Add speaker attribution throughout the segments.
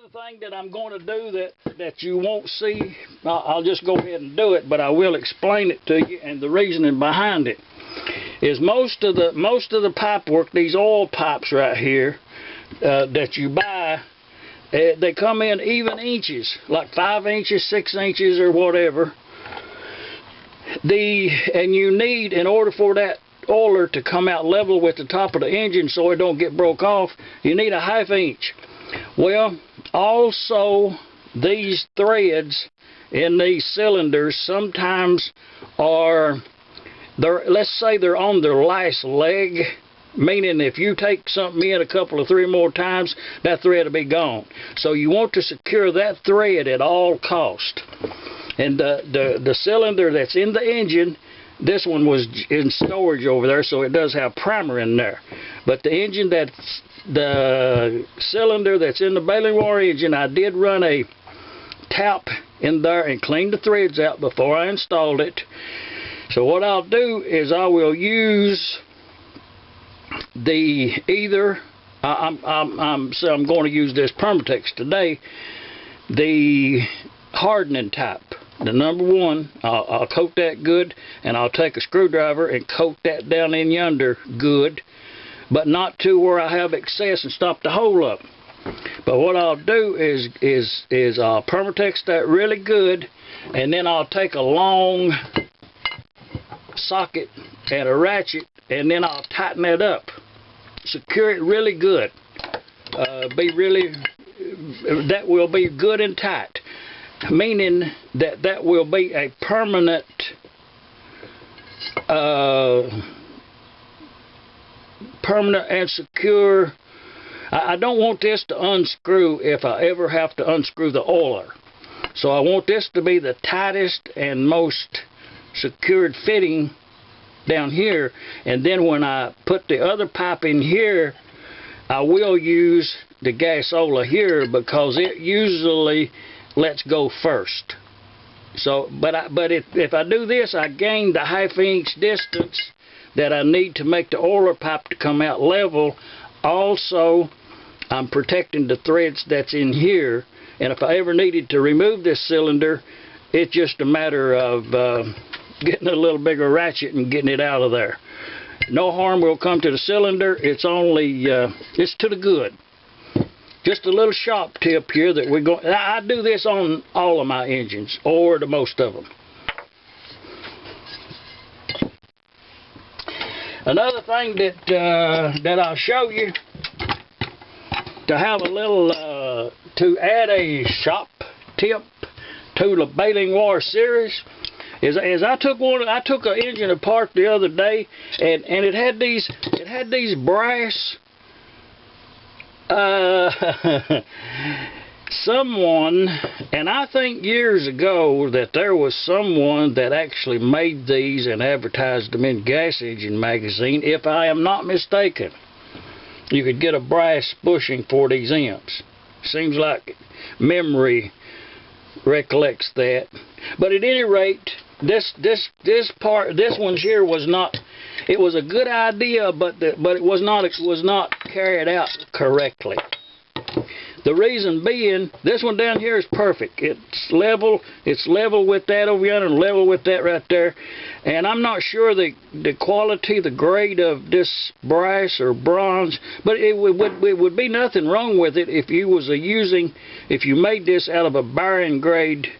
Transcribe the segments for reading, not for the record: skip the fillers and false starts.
Speaker 1: Another thing that I'm going to do that you won't see, I'll just go ahead and do it, but I will explain it to you, and the reasoning behind it is most of the pipe work, these oil pipes right here that you buy, they come in even inches, like 5 inches, 6 inches, or whatever. And you need, in order for that oiler to come out level with the top of the engine so it don't get broke off, you need a 1/2 inch. Well, also these threads in these cylinders sometimes are, let's say they're on their last leg, meaning if you take something in a couple of 3 more times, that thread will be gone. So you want to secure that thread at all cost. And the cylinder that's in the engine, this one was in storage over there, so it does have primer in there. But the cylinder that's in the baling wire engine, I did run a tap in there and clean the threads out before I installed it. So what I'll do is I will use I'm going to use this Permatex today, the hardening type. The number 1, I'll coat that good, and I'll take a screwdriver and coat that down in yonder good, but not to where I have excess and stop the hole up. But what I'll do is I'll Permatex that really good, and then I'll take a long socket and a ratchet, and then I'll tighten that up, secure it really good. That will be good and tight, meaning that will be a permanent and secure. I don't want this to unscrew if I ever have to unscrew the oiler. So I want this to be the tightest and most secured fitting down here, and then when I put the other pipe in here, I will use the gasola here because it usually lets go first. So, but if I do this, I gain the 1/2 inch distance that I need to make the oiler pipe to come out level. Also, I'm protecting the threads that's in here, and if I ever needed to remove this cylinder, it's just a matter of getting a little bigger ratchet and getting it out of there. No harm will come to the cylinder. It's only it's to the good. Just a little shop tip here that we're going. I do this on all of my engines, or the most of them. Another thing that I'll show you to have a little to add a shop tip to the baling wire series is I took an engine apart the other day, and it had these brass. Someone, and I think years ago that there was someone that actually made these and advertised them in Gas Engine magazine, if I am not mistaken. You could get a brass bushing for these amps. Seems like memory recollects that. But at any rate, this one here was not. It was a good idea, but it was not carried out correctly. The reason being, this one down here is perfect. It's level with that over yonder, and level with that right there. And I'm not sure the quality, the grade of this brass or bronze, but it would be nothing wrong with it if you if you made this out of a barren grade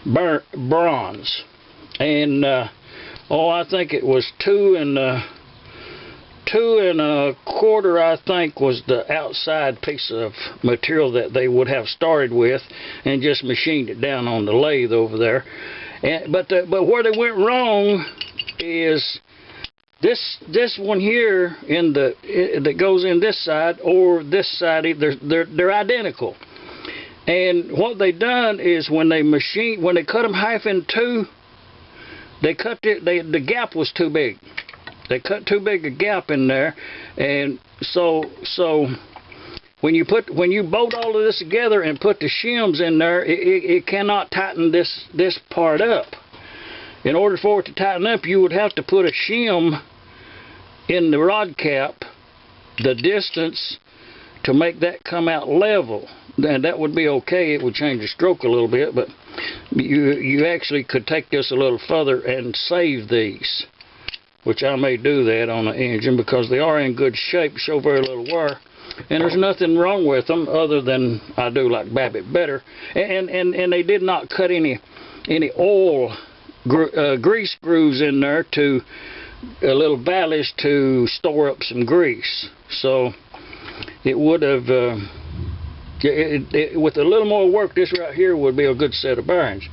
Speaker 1: bronze. And I think it was 2 1/4, I think, was the outside piece of material that they would have started with, and just machined it down on the lathe over there. But where they went wrong is this one here that goes in this side or this side. They're identical. And what they done is when they cut them half in two, the gap was too big. They cut too big a gap in there, and so when you bolt all of this together and put the shims in there, it cannot tighten this part up. In order for it to tighten up, you would have to put a shim in the rod cap, the distance to make that come out level. then that would be okay. It would change the stroke a little bit, but you actually could take this a little further and save these, which I may do that on the engine because they are in good shape, show very little wear, and there's nothing wrong with them other than I do like Babbitt better, and they did not cut any oil grease grooves in there to a little valleys to store up some grease, so it would have with a little more work, this right here would be a good set of bearings.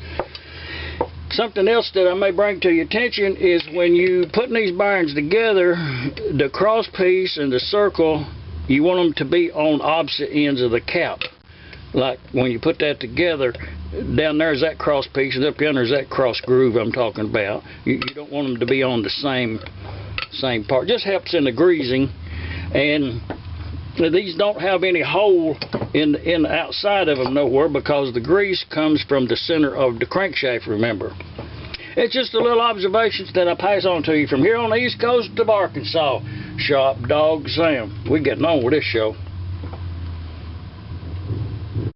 Speaker 1: Something else that I may bring to your attention is when you putting these bearings together, the cross piece and the circle, you want them to be on opposite ends of the cap. Like when you put that together, down there is that cross piece, and up yonder is that cross groove I'm talking about. You don't want them to be on the same part. Just helps in the greasing. And these don't have any hole in the outside of them nowhere because the grease comes from the center of the crankshaft, remember. It's just a little observations that I pass on to you from here on the East Coast of Arkansas. Shop Dog Sam. We're getting on with this show.